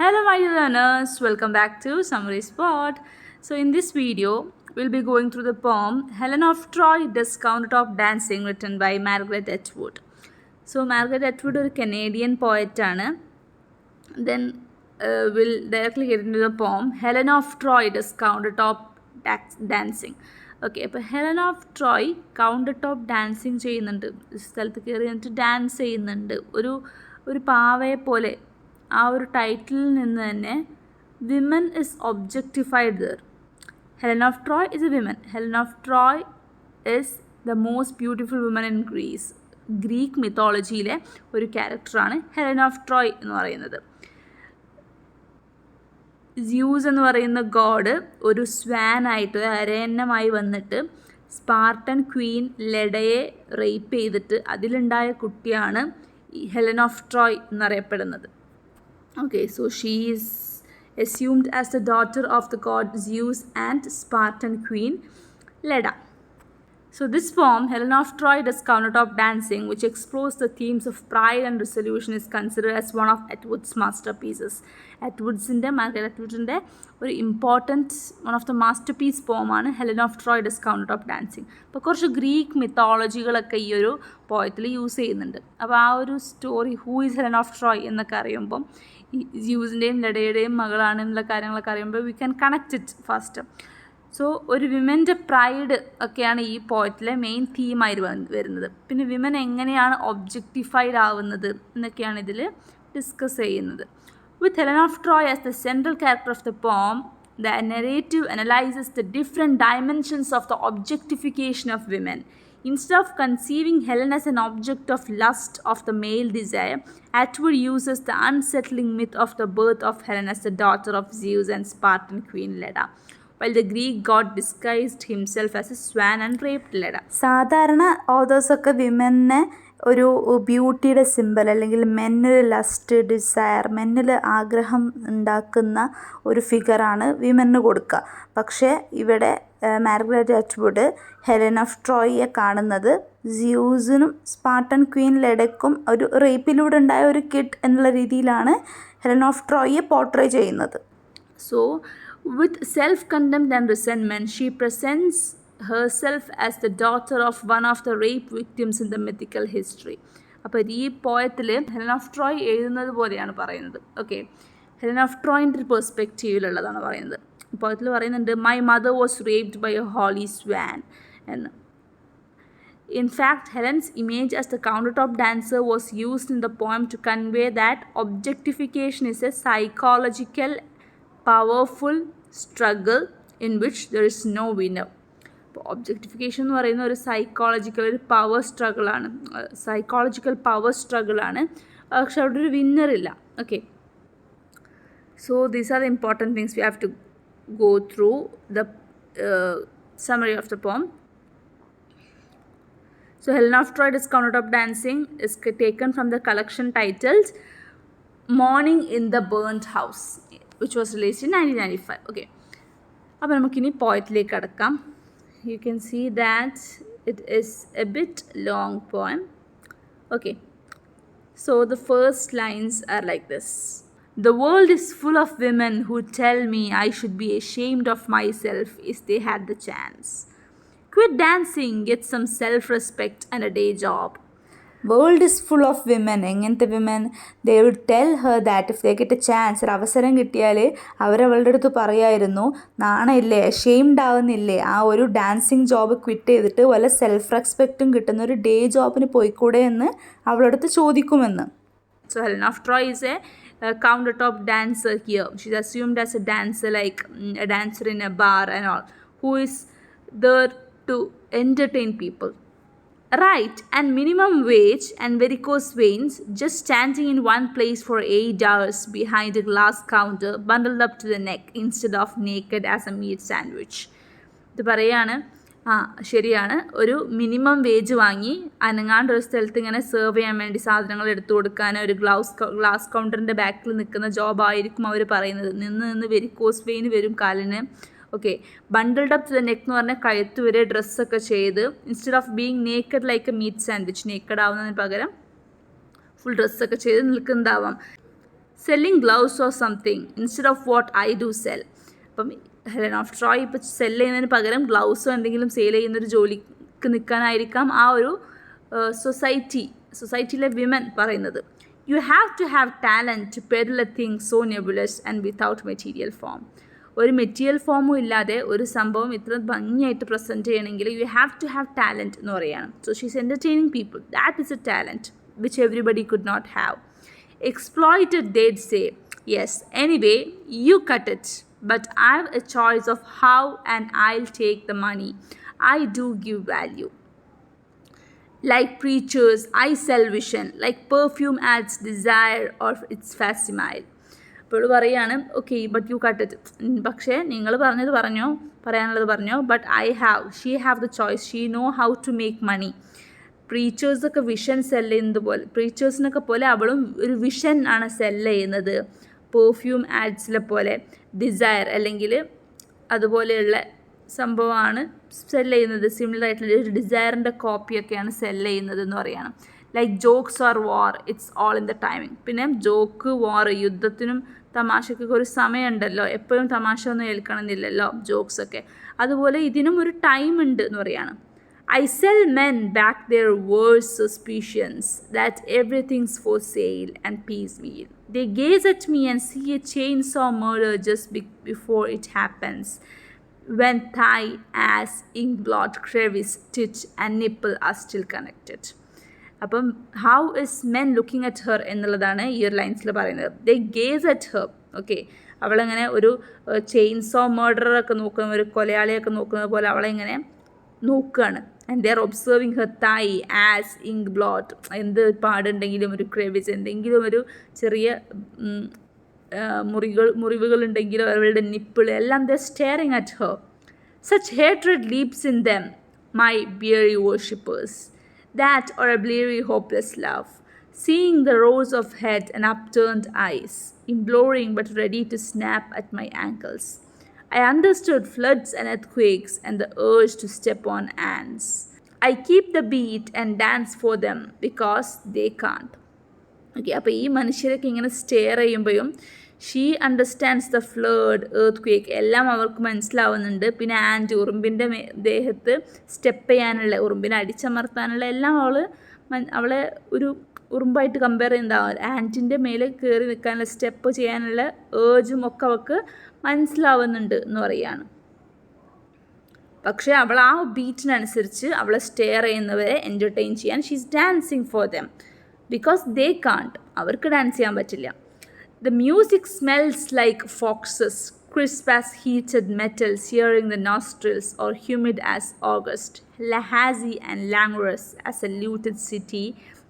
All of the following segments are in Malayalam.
Hello my learners, welcome back to Summary Spot. So in this video, we'll be going through the poem Helen of Troy does countertop dancing written by Margaret Atwood. So Margaret Atwood ഒരു Canadian poet ആണ്. Then we'll directly get into the poem Helen of Troy does countertop dancing. Okay, അപ്പോൾ Helen of Troy countertop dancing ചെയ്യുന്നുണ്ട്. സ്ഥലത്ത് കയറി എന്നിട്ട് ഡാൻസ് ചെയ്യുന്നുണ്ട്. ഒരു പാവയെ പോലെ. ആ ഒരു ടൈറ്റിലിൽ നിന്ന് തന്നെ women is objectified there. Helen of Troy is a women. Helen of Troy is the most beautiful woman in Greece. Greek മിത്തോളജിയിലെ ഒരു ക്യാരക്ടറാണ് ഹെലൻ ഓഫ് ട്രോയ് എന്ന് പറയുന്നത്. സ്യൂസ് എന്ന് പറയുന്ന ഗോഡ് ഒരു സ്വാനായിട്ട് അരയന്നമായി വന്നിട്ട് സ്പാർട്ടൻ ക്വീൻ ലെഡയെ റേപ്പ് ചെയ്തിട്ട് അതിലുണ്ടായ കുട്ടിയാണ് ഈ ഹെലൻ ഓഫ് ട്രോയ് എന്നറിയപ്പെടുന്നത്. Okay, so she is assumed as the daughter of the god Zeus and Spartan queen Leda. So this poem, Helen of Troy does countertop dancing, which explores the themes of pride and resolution, is considered as one of Atwood's masterpieces. Margaret Atwood's ഒരു important one of the masterpiece പോമാണ് Helen of Troy does countertop dancing. അപ്പോൾ കുറച്ച് ഗ്രീക്ക് മിത്തോളജികളൊക്കെ ഈ ഒരു പോയത്തിൽ യൂസ് ചെയ്യുന്നുണ്ട്. അപ്പോൾ ആ ഒരു story who is Helen of Troy എന്നൊക്കെ അറിയുമ്പം ഈ ജ്യൂസിൻ്റെയും ലഡയുടെയും മകളാണ് എന്നുള്ള കാര്യങ്ങളൊക്കെ അറിയുമ്പോൾ we can connect it fast. So ഒരു വിമൻ്റെ പ്രൈഡ് ഒക്കെയാണ് ഈ പോയറ്റിലെ മെയിൻ തീമായി വരുന്നത്. പിന്നെ വിമൻ എങ്ങനെയാണ് ഒബ്ജക്റ്റിഫൈഡ് ആവുന്നത് എന്നൊക്കെയാണ് ഇതിൽ ഡിസ്കസ് ചെയ്യുന്നത്. With Helen of Troy as the central character of the poem, the narrative analyzes the different dimensions of the objectification of women. Instead of conceiving Helen as an object of lust of the male desire, Atwood uses the unsettling myth of the birth of Helen as the daughter of Zeus and Spartan queen Leda, while the Greek god disguised himself as a swan and raped Leda. സാധാരണ ഓതേഴ്സൊക്കെ വിമനെ ഒരു ബ്യൂട്ടിയുടെ സിമ്പൽ അല്ലെങ്കിൽ മെന്നിൽ ലസ്റ്റ് ഡിസയർ മെന്നിൽ ആഗ്രഹം ഉണ്ടാക്കുന്ന ഒരു ഫിഗറാണ് വിമന് കൊടുക്കുക. പക്ഷേ ഇവിടെ മാർഗരറ്റ് അറ്റ്വുഡ് ഹെലൻ ഓഫ് ട്രോയിയെ കാണുന്നത് സ്യൂസിനും സ്പാർട്ടൻ ക്വീൻ ലെഡയ്ക്കും ഒരു റേപ്പിലൂടെ ഉണ്ടായ ഒരു കിഡ് എന്നുള്ള രീതിയിലാണ് ഹെലൻ ഓഫ് ട്രോയിയെ പോർട്രേ ചെയ്യുന്നത്. So with self-contempt and resentment, she presents herself as the daughter of one of the rape victims in the mythical history. അപ്പോൾ ഈ പോയത്തിൽ ഹെലൻ ഓഫ് ട്രോയ് എഴുതുന്നത് പോലെയാണ് പറയുന്നത്. ഓക്കെ, ഹെലൻ ഓഫ് ട്രോയിൻ്റെ ഒരു പെർസ്പെക്റ്റീവിലുള്ളതാണ് പറയുന്നത്. പോയത്തിൽ പറയുന്നുണ്ട് my mother was raped by a holy swan എന്ന്. In fact, Helen's image as the countertop dancer was used in the poem to convey that objectification is a psychological powerful struggle in which there is no winner. അപ്പോൾ ഒബ്ജക്റ്റിഫിക്കേഷൻ എന്ന് പറയുന്ന ഒരു ഒരു പവർ സ്ട്രഗിളാണ്. പക്ഷെ അവിടെ ഒരു വിന്നറില്ല. Okay, so these are the important things we have to go through the summary of the poem. So Helen of Troy does countertop dancing is taken from the collection titled Morning in the Burnt House, which was released in 1995. Okay, അപ്പോൾ നമുക്കിനി പോയറ്റിലേക്ക് കടക്കാം. You can see that it is a bit long poem. Okay, so the first lines are like this. The world is full of women who tell me I should be ashamed of myself if they had the chance. Quit dancing, get some self-respect and a day job. World is full of women. എങ്ങനത്തെ women? They would tell her that if they get a chance, ഒരു അവസരം കിട്ടിയാൽ അവരവളുടെ അടുത്ത് പറയായിരുന്നു നാണയില്ലേ, അഷെയിംഡ് ആവുന്നില്ലേ, ആ ഒരു ഡാൻസിങ് ജോബ് ക്വിറ്റ് ചെയ്തിട്ട് വല്ല സെൽഫ് റെസ്പെക്റ്റും കിട്ടുന്ന ഒരു ഡേ ജോബിന് പോയിക്കൂടെ എന്ന് അവളടുത്ത് ചോദിക്കുമെന്ന്. So Helen of Troy is a countertop dancer here. She's assumed as a dancer, like a dancer in a bar and all, who is there to entertain people. Right, and minimum wage and varicose veins, just standing in one place for 8 hours behind a glass counter, bundled up to the neck instead of naked as a meat sandwich. ഇത് പറയാണ്, ശരിയാണ്, ഒരു മിനിമം വേജ് വാങ്ങി അനങ്ങാണ്ട് ഒരു സ്ഥലത്ത് ഇങ്ങനെ സെർവ് ചെയ്യാൻ വേണ്ടി സാധനങ്ങൾ എടുത്തു കൊടുക്കാൻ ഒരു ഗ്ലാസ് കൗണ്ടറിൻ്റെ ബാക്കിൽ നിൽക്കുന്ന ജോബായിരിക്കും അവർ പറയുന്നത്. നിന്ന് വെരിക്കോസ് വെയിൻ വരും കാലിന്. Okay, bundled up to the neck എന്ന് പറഞ്ഞാൽ കഴുത്ത് വരെ ഡ്രസ്സൊക്കെ ചെയ്ത് instead of being naked like a meat sandwich, naked ആവുന്നതിന് പകരം ഫുൾ ഡ്രസ്സൊക്കെ ചെയ്ത് നിൽക്കുന്നതാവാം. Selling gloves or something instead of what I do sell. അപ്പം ഹെലൻ ഓഫ് ട്രോയ് ഇപ്പോൾ സെല് ചെയ്യുന്നതിന് പകരം ഗ്ലൗസോ എന്തെങ്കിലും സെയിൽ ചെയ്യുന്നൊരു ജോലിക്ക് നിൽക്കാനായിരിക്കാം ആ ഒരു സൊസൈറ്റിയിലെ വിമൻ പറയുന്നത്. You have to have talent to peddle a thing so nebulous and without material form. ഒരു മെറ്റീരിയൽ ഫോമും ഇല്ലാതെ ഒരു സംഭവം ഇത്ര ഭംഗിയായിട്ട് പ്രസൻറ്റ് ചെയ്യണമെങ്കിൽ you have to have talent എന്ന് പറയുകയാണ്. So she's entertaining people. That is a talent which everybody could not have. Exploited, they'd say. Yes, anyway, you cut it. But I have a choice of how and I'll take the money. I do give value. Like preachers, I sell vision. Like perfume adds desire or its facsimile. അപ്പോൾ പറയാണ് okay but you cut it. പക്ഷേ നിങ്ങൾ പറയാനുള്ളത് പറഞ്ഞോ. But she have the choice. She know how to make money. പ്രീച്ചേഴ്സൊക്കെ വിഷൻ സെല്ല് ചെയ്യുന്നത് പോലെ പ്രീച്ചേഴ്സിനൊക്കെ പോലെ അവളും ഒരു വിഷൻ ആണ് സെല്ല് ചെയ്യുന്നത്. പെർഫ്യൂം ആഡ്സിലെ പോലെ ഡിസയർ അല്ലെങ്കിൽ അതുപോലെയുള്ള സംഭവമാണ് സെല്ല് ചെയ്യുന്നത്. സിമിലർ ആയിട്ടുള്ള ഒരു ഡിസയറിൻ്റെ കോപ്പിയൊക്കെയാണ് സെല്ല് ചെയ്യുന്നത് എന്ന് പറയുകയാണ്. Like jokes or war, it's all in the timing. പിന്നെ ജോക്ക്, വാർ, യുദ്ധത്തിനും തമാശക്കൊക്കെ ഒരു സമയമുണ്ടല്ലോ, എപ്പോഴും തമാശ ഒന്നും കേൾക്കണമെന്നില്ലല്ലോ ജോക്സൊക്കെ. അതുപോലെ ഇതിനും ഒരു ടൈം ഉണ്ട് എന്ന് പറയുകയാണ്. I sell men back their worst suspicions that everything's for sale and piecemeal. They gaze at me and see a chainsaw murder just before it happens, when thigh, ass, inkblot, crevice, stitch and nipple are still connected. അപ്പം how is men looking at her എന്നുള്ളതാണ് ഈ ഒരു ലൈൻസിൽ പറയുന്നത്. ദേ ഗേസ് അറ്റ് ഹെർ. ഓക്കെ, അവളെങ്ങനെ ഒരു ചെയിൻസോ മർഡറൊക്കെ നോക്കുന്ന ഒരു കൊലയാളിയൊക്കെ നോക്കുന്നത് പോലെ അവളെങ്ങനെ നോക്കുകയാണ്. And they are observing her തൈ, ആസ്, ഇങ്ക് ബ്ലോട്ട്, എന്ത് പാടുണ്ടെങ്കിലും ഒരു ക്രെവിസ്, എന്തെങ്കിലും ഒരു ചെറിയ മുറിവുകളുണ്ടെങ്കിലോ അവളുടെ നിപ്പിൾ എല്ലാം they staring at her. Such hatred leaps in them, my beery worshippers. That or a bleary hopeless love, seeing the rows of head and upturned eyes, imploring but ready to snap at my ankles. I understood floods and earthquakes and the urge to step on ants. I keep the beat and dance for them because they can't. Okay, അപ്പോൾ ഈ മനുഷ്യരൊക്കെ ഇങ്ങനെ സ്റ്റെയർ ചെയ്യുമ്പോഴും she understands the flood, earth quake എല്ലാം അവർക്ക് മനസ്സിലാവുന്നുണ്ട്. പിന്നെ ആൻഡ്, ഉറുമ്പിൻ്റെ ദേഹത്ത് സ്റ്റെപ്പ് ചെയ്യാനുള്ള, ഉറുമ്പിനെ അടിച്ചമർത്താനുള്ള എല്ലാം അവളെ ഒരു ഉറുമ്പായിട്ട് കമ്പയർ ചെയ്യുന്നതാവും. ആൻറ്റിൻ്റെ മേലെ കയറി നിൽക്കാനുള്ള, സ്റ്റെപ്പ് ചെയ്യാനുള്ള ഏർജും ഒക്കെ അവൾക്ക് മനസ്സിലാവുന്നുണ്ട് എന്ന് പറയുകയാണ്. പക്ഷേ അവൾ ആ ബീറ്റിനനുസരിച്ച് അവളെ സ്റ്റെയർ ചെയ്യുന്നവരെ എൻ്റർടൈൻ ചെയ്യാൻ she is dancing for them because they can't, അവർക്ക് ഡാൻസ് ചെയ്യാൻ പറ്റില്ല. The music smells like foxes, crisp as heated metal searing the nostrils, or humid as August, lahazy and languorous as a looted city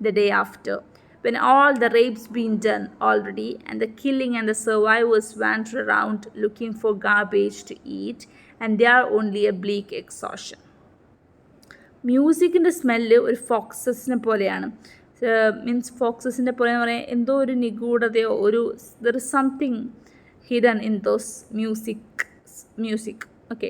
the day after, when all the rape's been done already and the killing and the survivors wander around looking for garbage to eat and they are only a bleak exhaustion. മ്യൂസിക്കിൻ്റെ സ്മെല്ല് ഒരു ഫോക്സസിനെ പോലെയാണ്. മീൻസ് ഫോക്സസിൻ്റെ പോലെ എന്ന് പറയാൻ എന്തോ ഒരു നിഗൂഢതയോ ഒരു there is something hidden in those music. Okay,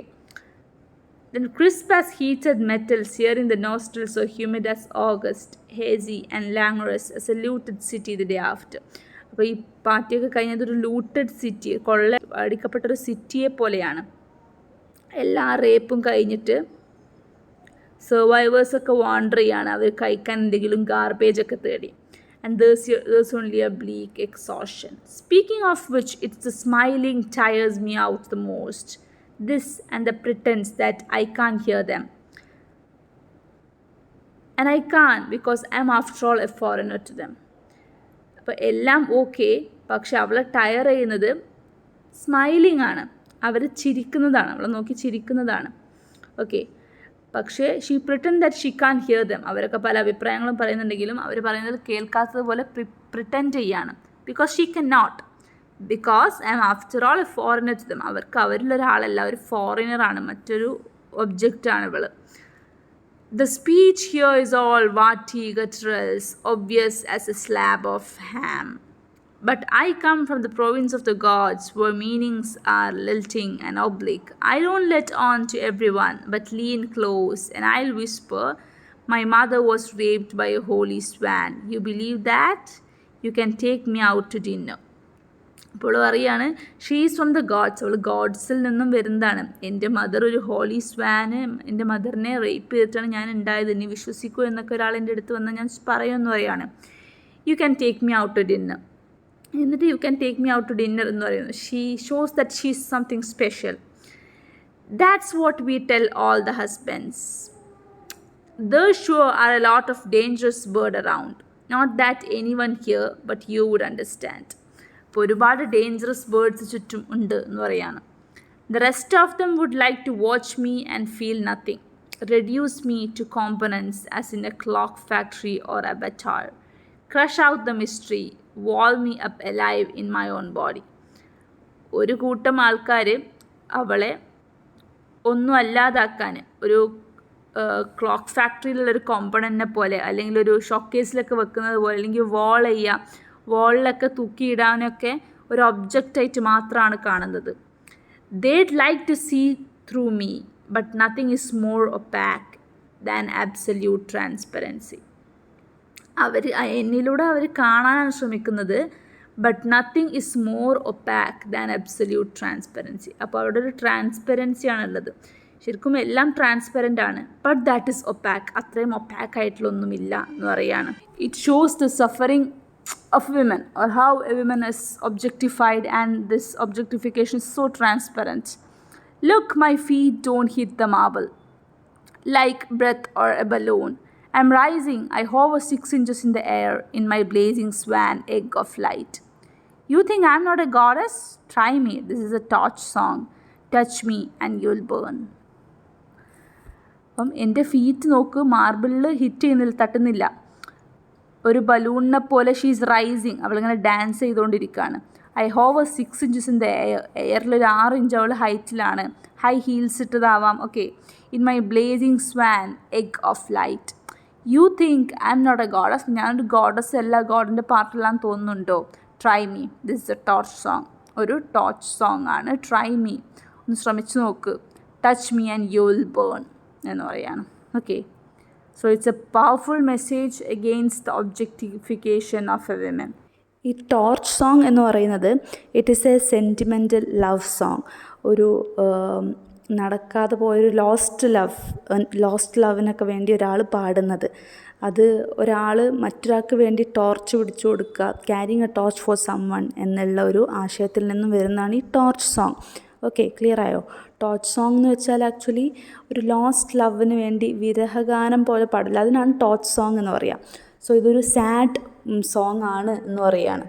then crisp as heated metal searing the nostrils, so humid as August, hazy and languorous as a looted city the day after. അപ്പോൾ ഈ പാർട്ടിയൊക്കെ കഴിഞ്ഞത് ഒരു ലൂട്ടഡ് സിറ്റി, കൊള്ള അടിക്കപ്പെട്ടൊരു സിറ്റിയെ പോലെയാണ്. എല്ലാ റേപ്പും കഴിഞ്ഞിട്ട് സർവൈവേഴ്സൊക്കെ വാണ്ടർ ചെയ്യാണ്, അവർ കഴിക്കാൻ എന്തെങ്കിലും ഗാർബേജൊക്കെ തേടി. And there's only a bleak exhaustion. Speaking of which, it's the smiling tires me out the most. This and the pretense that I can't hear them. And I can't because I'm after all a foreigner to them. അപ്പോൾ എല്ലാം ഓക്കെ, പക്ഷെ അവളെ ടയർ ചെയ്യുന്നത് സ്മൈലിംഗ് ആണ്, അവർ ചിരിക്കുന്നതാണ്, അവളെ നോക്കി ചിരിക്കുന്നതാണ്. ഓക്കെ, പക്ഷേ she pretend that she can hear them. അവരൊക്കെ പല അഭിപ്രായങ്ങളും പറയുന്നുണ്ടെങ്കിലും അവർ പറയുന്നത് കേൾക്കാത്തതുപോലെ പ്രിറ്റൻഡ് ചെയ്യാണ്. Because she can not, because I am after all a foreigner to them. അവർക്ക് അവരിലൊരാളല്ല, ഒരു ഫോറിനറാണ്, മറ്റൊരു ഒബ്ജക്റ്റാണ് ഇവൾ. The speech here is all warty gutturals, obvious as a slab of ham. But I come from the province of the gods, where meanings are lilting and oblique. I don't let on to everyone, but lean close, and I'll whisper, my mother was raped by a holy swan. You believe that? You can take me out to dinner. അപ്പോൾ പറയാണ് she is from the gods, അവൾ ഗോഡ്സിൽ നിന്നും വരുന്നതാണ്. എൻ്റെ മദർ ഒരു ഹോളി സ്വാന്, എൻ്റെ മദറിനെ റേപ്പ് ചെയ്തിട്ടാണ് ഞാൻ ഉണ്ടായത്, നീ വിശ്വസിക്കൂ എന്നൊക്കെ ഒരാൾ എൻ്റെ അടുത്ത് വന്നാൽ ഞാൻ പറയുമെന്ന് പറയാണ്. You can take me out to dinner. എന്നിട്ട് you can take me out to dinner എന്ന് പറയുന്നു. She shows that she is something special. That's what we tell all the husbands. There sure are a lot of dangerous bird around. Not that anyone here, but you would understand. അപ്പോൾ ഒരുപാട് ഡേഞ്ചറസ് ബേർഡ്സ് ചുറ്റും ഉണ്ട് എന്ന് പറയാണ്. The rest of them would like to watch me and feel nothing. Reduce me to components as in a clock factory or a batar. Crush out the mystery. Wall me up alive in my own body. ഒരു കൂട്ടം ആൾക്കാർ അവളെ ഒന്നും അല്ലാതാക്കാൻ ഒരു ക്ലോക്ക് ഫാക്ടറിയിലുള്ളൊരു കോമ്പണൻറ്റിനെ പോലെ, അല്ലെങ്കിൽ ഒരു ഷോക്കേസിലൊക്കെ വെക്കുന്നത് പോലെ, അല്ലെങ്കിൽ വാളിലൊക്കെ തൂക്കിയിടാനൊക്കെ ഒരു ഒബ്ജക്റ്റായിട്ട് മാത്രമാണ് കാണുന്നത്. They'd like to see through me, but nothing is more opaque than absolute transparency. എന്നിലൂടെ അവർ കാണാനാണ് ശ്രമിക്കുന്നത്. But nothing is more opaque than absolute transparency. അപ്പോൾ അവിടെ ഒരു ട്രാൻസ്പെറൻസി ആണുള്ളത്. ശരിക്കും എല്ലാം ട്രാൻസ്പെറൻ്റ് ആണ്, ബട്ട് ദാറ്റ് ഈസ് ഒപ്പാക്ക്. അത്രയും ഒപ്പാക്ക് ആയിട്ടുള്ളൊന്നുമില്ല എന്ന് പറയാണ്. It shows the suffering of women, or how a woman is objectified, and this objectification is so transparent. Look, my feet don't hit the marble like breath or a balloon. I'm rising. I hover 6 inches in the air in my blazing swan egg of light. You think I'm not a goddess? Try me. This is a torch song. Touch me and you'll burn. അപ്പം എൻ്റെ ഫീറ്റ് നോക്ക്, മാർബിളിൽ ഹിറ്റ് ചെയ്യുന്നില്ല, തട്ടുന്നില്ല. ഒരു ബലൂണിനെ പോലെ ഷീ ഈസ് റൈസിങ്, അവളിങ്ങനെ ഡാൻസ് ചെയ്തുകൊണ്ടിരിക്കുകയാണ്. I hover 6 inches in the air, എയറിലൊരു 6 inch അവൾ ഹൈറ്റിലാണ്. ഹൈ ഹീൽസ് ഇട്ടതാവാം, okay. In my blazing swan egg of light. You think I am not a goddess, ഞാനൊരു ഗോഡസ് അല്ല, ഗോഡിൻ്റെ പാർട്ടിലാന്ന് തോന്നുന്നുണ്ടോ? Try me, this is a torch song. ഒരു ടോർച്ച് സോങ് ആണ്. ട്രൈ മീ, ഒന്ന് ശ്രമിച്ചു നോക്ക്. Touch me and you will burn എന്ന് പറയാണ്. Okay, so it's a powerful message against the objectification of a women. ഈ ടോർച്ച് സോങ് എന്ന് പറയുന്നത് it is a sentimental love song. ഒരു നടക്കാതെ പോയൊരു ലോസ്റ്റ് ലവിനൊക്കെ വേണ്ടി ഒരാൾ പാടുന്നത്. അത് ഒരാൾ മറ്റൊരാൾക്ക് വേണ്ടി ടോർച്ച് പിടിച്ചു കൊടുക്കുക, carrying a torch for someone എന്നുള്ള ഒരു ആശയത്തിൽ നിന്നും വരുന്നതാണ് ഈ ടോർച്ച് സോങ്. ഓക്കെ, ക്ലിയർ ആയോ? ടോർച്ച് സോങ് എന്ന് വെച്ചാൽ ആക്ച്വലി ഒരു ലോസ്റ്റ് ലവിന് വേണ്ടി വിരഹഗാനം പോലെ പാടില്ല, അതിനാണ് ടോർച്ച് സോങ് എന്ന് പറയുക. സോ ഇതൊരു സാഡ് സോങ് ആണ് എന്ന് പറയുകയാണ്.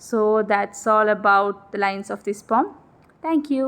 So that's all about the lines of this poem. Thank you.